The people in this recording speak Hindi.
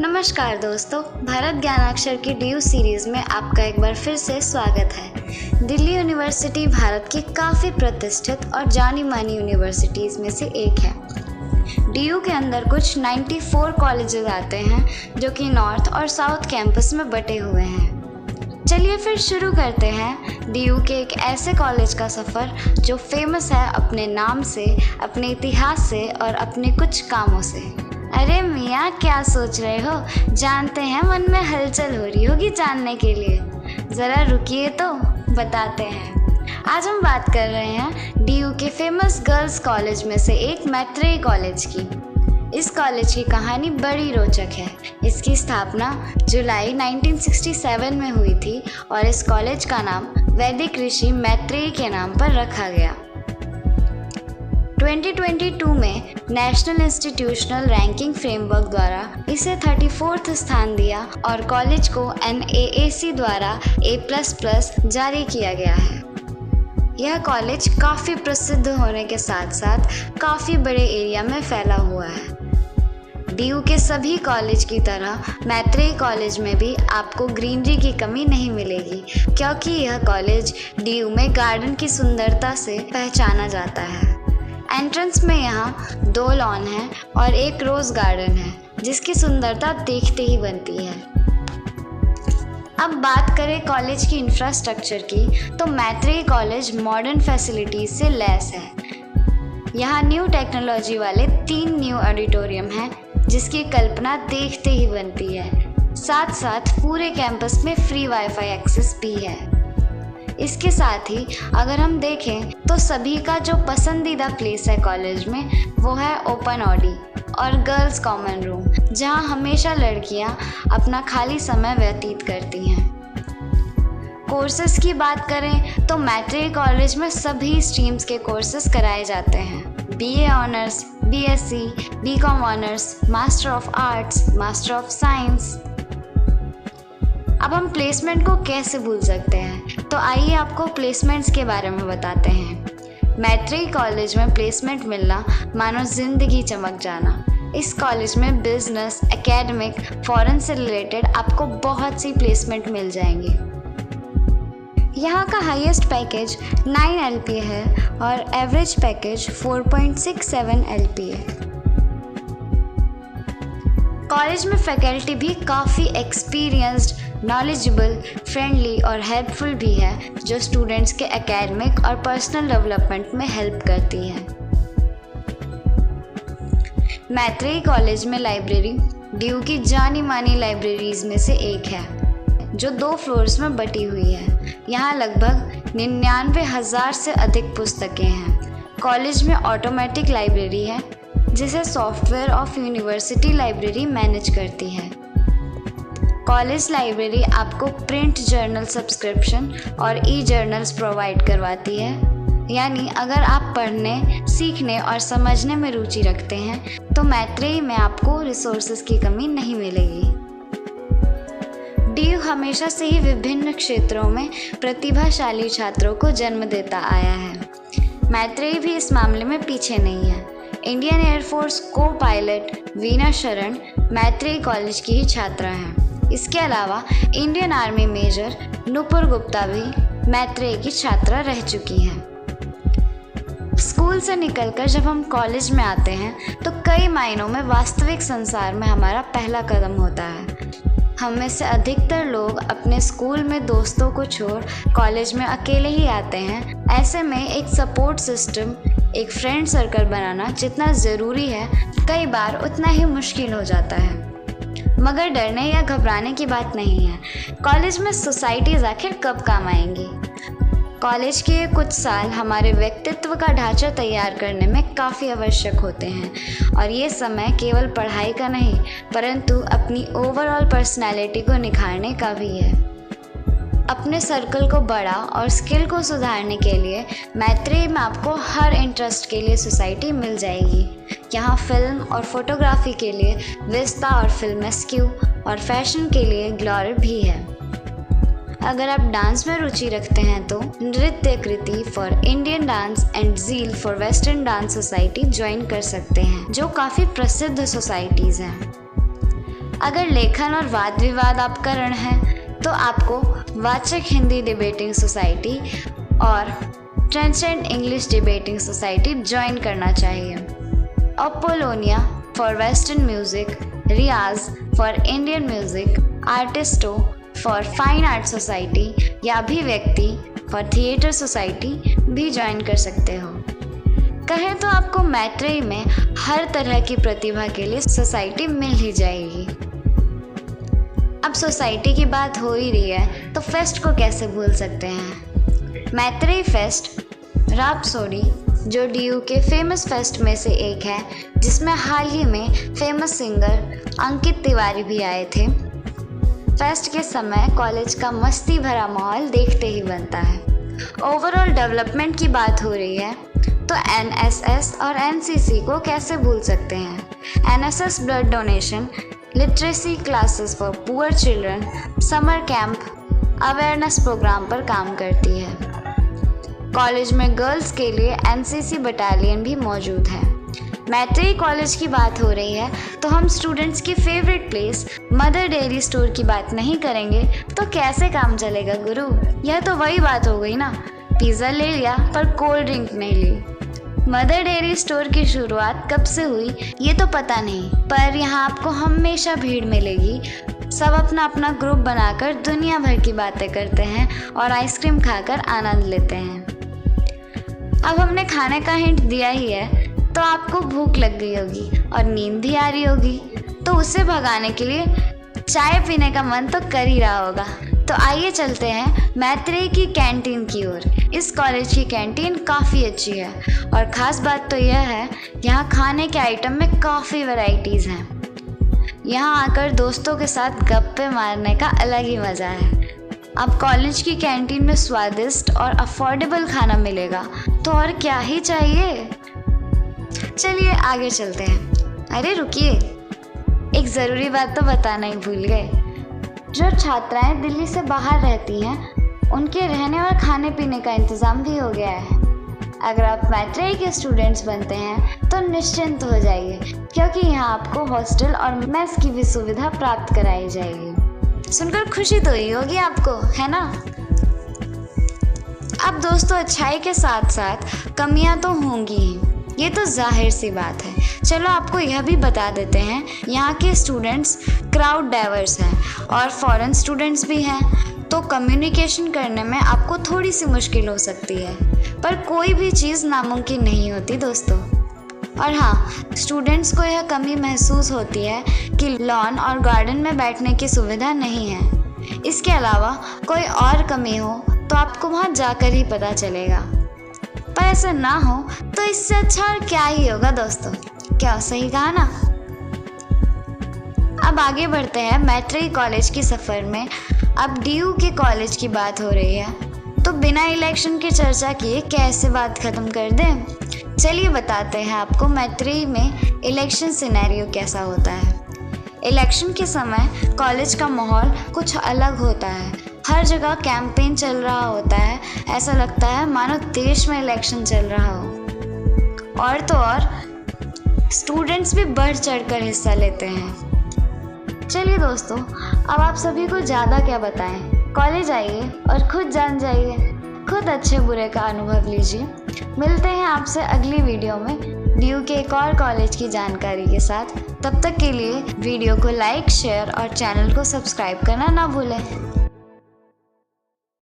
नमस्कार दोस्तों, भारत ज्ञानाक्षर की डीयू सीरीज़ में आपका एक बार फिर से स्वागत है। दिल्ली यूनिवर्सिटी भारत की काफ़ी प्रतिष्ठित और जानी मानी यूनिवर्सिटीज़ में से एक है। डीयू के अंदर कुछ 94 कॉलेजेस आते हैं जो कि नॉर्थ और साउथ कैंपस में बटे हुए हैं। चलिए फिर शुरू करते हैं डीयू के एक ऐसे कॉलेज का सफ़र जो फेमस है अपने नाम से, अपने इतिहास से और अपने कुछ कामों से। अरे मियाँ, क्या सोच रहे हो? जानते हैं मन में हलचल हो रही होगी जानने के लिए। ज़रा रुकिए तो बताते हैं। आज हम बात कर रहे हैं डीयू के फेमस गर्ल्स कॉलेज में से एक मैत्रेयी कॉलेज की। इस कॉलेज की कहानी बड़ी रोचक है। इसकी स्थापना जुलाई 1967 में हुई थी और इस कॉलेज का नाम वैदिक ऋषि मैत्रेयी के नाम पर रखा गया। 2022 में नेशनल इंस्टीट्यूशनल रैंकिंग फ्रेमवर्क द्वारा इसे 34th स्थान दिया और कॉलेज को NAAC द्वारा A++ जारी किया गया है। यह कॉलेज काफ़ी प्रसिद्ध होने के साथ साथ काफ़ी बड़े एरिया में फैला हुआ है। डीयू के सभी कॉलेज की तरह मैत्रेयी कॉलेज में भी आपको ग्रीनरी की कमी नहीं मिलेगी, क्योंकि यह कॉलेज डीयू में गार्डन की सुंदरता से पहचाना जाता है। एंट्रेंस में यहाँ 2 लॉन हैं और एक रोज़ गार्डन है जिसकी सुंदरता देखते ही बनती है। अब बात करें कॉलेज की इंफ्रास्ट्रक्चर की, तो मैत्रेयी कॉलेज मॉडर्न फैसिलिटीज़ से लैस है। यहाँ न्यू टेक्नोलॉजी वाले 3 न्यू ऑडिटोरियम हैं जिसकी कल्पना देखते ही बनती है। साथ साथ पूरे कैंपस में फ्री वाईफाई एक्सेस भी है। इसके साथ ही अगर हम देखें तो सभी का जो पसंदीदा प्लेस है कॉलेज में वो है ओपन ऑडी और गर्ल्स कॉमन रूम, जहां हमेशा लड़कियां अपना खाली समय व्यतीत करती हैं। कोर्सेज की बात करें तो मैत्रेयी कॉलेज में सभी स्ट्रीम्स के कोर्सेज कराए जाते हैं। BA honours, BSc, BCom honours, master of arts, master of science. अब हम प्लेसमेंट को कैसे भूल सकते हैं, तो आइए आपको प्लेसमेंट्स के बारे में बताते हैं। मैत्रेयी कॉलेज में प्लेसमेंट मिलना मानो जिंदगी चमक जाना। इस कॉलेज में बिजनेस, एकेडमिक, फॉरेन से रिलेटेड आपको बहुत सी प्लेसमेंट मिल जाएंगी। यहाँ का हाईएस्ट पैकेज 9 LPA है और एवरेज पैकेज 4.67 LPA है। कॉलेज में फैकल्टी भी काफ़ी एक्सपीरियंस्ड, नॉलेजेबल, फ्रेंडली और हेल्पफुल भी है, जो स्टूडेंट्स के एकेडमिक और पर्सनल डेवलपमेंट में हेल्प करती है। मैत्रेयी कॉलेज में लाइब्रेरी डीयू की जानी मानी लाइब्रेरीज में से एक है, जो 2 फ्लोर्स में बटी हुई है। यहाँ लगभग 99,000 से अधिक पुस्तकें हैं। कॉलेज में ऑटोमेटिक लाइब्रेरी है जिसे software of university library manage करती है। कॉलेज लाइब्रेरी आपको प्रिंट जर्नल सब्सक्रिप्शन और ई-जर्नल्स प्रोवाइड करवाती है। यानी अगर आप पढ़ने, सीखने और समझने में रुचि रखते हैं तो मैत्रेयी में आपको रिसोर्सेज की कमी नहीं मिलेगी। डीयू हमेशा से ही विभिन्न क्षेत्रों में प्रतिभाशाली छात्रों को जन्म देता आया है। मैत्रेयी भी इस मामले में पीछे नहीं है। इंडियन एयरफोर्स को पायलट वीना शरण मैत्रेयी कॉलेज की ही छात्रा हैं। इसके अलावा Indian army major Nupur Gupta भी मैत्रेयी की छात्रा रह चुकी हैं। स्कूल से निकलकर जब हम कॉलेज में आते हैं तो कई मायनों में वास्तविक संसार में हमारा पहला कदम होता है। हम में से अधिकतर लोग अपने स्कूल में दोस्तों को छोड़ कॉलेज में अकेले ही आते हैं। ऐसे में एक सपोर्ट सिस्टम, एक फ्रेंड सर्कल बनाना जितना ज़रूरी है, कई बार उतना ही मुश्किल हो जाता है। मगर डरने या घबराने की बात नहीं है। कॉलेज में सोसाइटीज़ आखिर कब काम आएंगी? कॉलेज के कुछ साल हमारे व्यक्तित्व का ढांचा तैयार करने में काफ़ी आवश्यक होते हैं और ये समय केवल पढ़ाई का नहीं, परंतु अपनी ओवरऑल पर्सनैलिटी को निखारने का भी है। अपने सर्कल को बड़ा और स्किल को सुधारने के लिए मैत्रेयी में आपको हर इंटरेस्ट के लिए सोसाइटी मिल जाएगी। यहाँ फिल्म और फोटोग्राफी के लिए विस्ता और फिल्म एसक्यू और फैशन के लिए ग्लोरी भी है। अगर आप डांस में रुचि रखते हैं तो Nritya Kriti for Indian dance and Zeal for western dance society join कर सकते हैं, जो काफ़ी प्रसिद्ध सोसाइटीज़ हैं। अगर लेखन और वाद विवाद आप कर रहे हैं तो आपको वाचक हिंदी डिबेटिंग सोसाइटी और Transcend English debating society join करना चाहिए। Apollonia for western music, Riyaz for Indian music, Artisto for fine art society या अभिव्यक्ति फॉर थिएटर सोसाइटी भी ज्वाइन कर सकते हो। कहें तो आपको मैत्रेयी में हर तरह की प्रतिभा के लिए सोसाइटी मिल ही जाएगी। अब सोसाइटी की बात हो ही रही है तो फेस्ट को कैसे भूल सकते हैं। मैत्रेयी फेस्ट रैप्सोडी जो DU के फेमस फेस्ट में से एक है, जिसमें हाल ही में फेमस सिंगर अंकित तिवारी भी आए थे। फेस्ट के समय कॉलेज का मस्ती भरा माहौल देखते ही बनता है। ओवरऑल डेवलपमेंट की बात हो रही है तो NSS और NCC को कैसे भूल सकते हैं। NSS blood donation, literacy classes for poor children, summer camp, awareness programme पर काम करती है। कॉलेज में गर्ल्स के लिए NCC बटालियन भी मौजूद है। मैत्रेयी कॉलेज की बात हो रही है तो हम स्टूडेंट्स की favourite place mother dairy store की बात नहीं करेंगे तो कैसे काम चलेगा गुरु। यह तो वही बात हो गई ना, पिज़्ज़ा ले लिया पर कोल्ड ड्रिंक नहीं ली। मदर डेयरी स्टोर की शुरुआत कब से हुई ये तो पता नहीं, पर यहाँ आपको हमेशा भीड़ मिलेगी। सब अपना अपना ग्रुप बनाकर दुनिया भर की बातें करते हैं और आइसक्रीम खाकर आनंद लेते हैं। अब हमने खाने का हिंट दिया ही है तो आपको भूख लग गई होगी और नींद भी आ रही होगी, तो उसे भगाने के लिए चाय पीने का मन तो कर ही रहा होगा। तो आइए चलते हैं मैत्रेयी की कैंटीन की ओर। इस कॉलेज की कैंटीन काफ़ी अच्छी है और ख़ास बात तो यह है यहाँ खाने के आइटम में काफ़ी वैरायटीज़ हैं। यहाँ आकर दोस्तों के साथ गप्पे मारने का अलग ही मज़ा है। अब कॉलेज की कैंटीन में स्वादिष्ट और अफोर्डेबल खाना मिलेगा तो और क्या ही चाहिए। चलिए आगे चलते हैं। अरे रुकिए, एक ज़रूरी बात तो बताना ही भूल गए। जो छात्राएं दिल्ली से बाहर रहती हैं उनके रहने और खाने पीने का इंतज़ाम भी हो गया है। अगर आप मैत्रेयी के स्टूडेंट्स बनते हैं तो निश्चिंत हो जाइए, क्योंकि यहाँ आपको हॉस्टल और मेस की भी सुविधा प्राप्त कराई जाएगी। सुनकर खुशी तो ही होगी आपको, है ना। अब दोस्तों, अच्छाई के साथ साथ कमियाँ तो होंगी ही, ये तो जाहिर सी बात है। चलो आपको यह भी बता देते हैं, यहाँ के स्टूडेंट्स क्राउड डाइवर्स हैं और फॉरेन स्टूडेंट्स भी हैं, तो कम्युनिकेशन करने में आपको थोड़ी सी मुश्किल हो सकती है, पर कोई भी चीज़ नामुमकिन नहीं होती दोस्तों। और हाँ, स्टूडेंट्स को यह कमी महसूस होती है कि लॉन और गार्डन में बैठने की सुविधा नहीं है। इसके अलावा कोई और कमी हो तो आपको वहाँ जाकर ही पता चलेगा, पर ऐसा ना हो तो इससे अच्छा और क्या ही होगा दोस्तों। क्या सही कहा ना। अब आगे बढ़ते हैं मैत्रेयी कॉलेज की सफ़र में। अब DU के कॉलेज की बात हो रही है तो बिना इलेक्शन की चर्चा किए कैसे बात ख़त्म कर दें। चलिए बताते हैं आपको मैत्रेयी में इलेक्शन सिनेरियो कैसा होता है। इलेक्शन के समय कॉलेज का माहौल कुछ अलग होता है। हर जगह कैंपेन चल रहा होता है, ऐसा लगता है मानो देश में इलेक्शन चल रहा हो। और तो और स्टूडेंट्स भी बढ़ चढ़कर हिस्सा लेते हैं। चलिए दोस्तों, अब आप सभी को ज़्यादा क्या बताएं, कॉलेज आइए और खुद जान जाइए, खुद अच्छे बुरे का अनुभव लीजिए। मिलते हैं आपसे अगली वीडियो में DU के एक और कॉलेज की जानकारी के साथ। तब तक के लिए वीडियो को लाइक, शेयर और चैनल को सब्सक्राइब करना ना भूलें।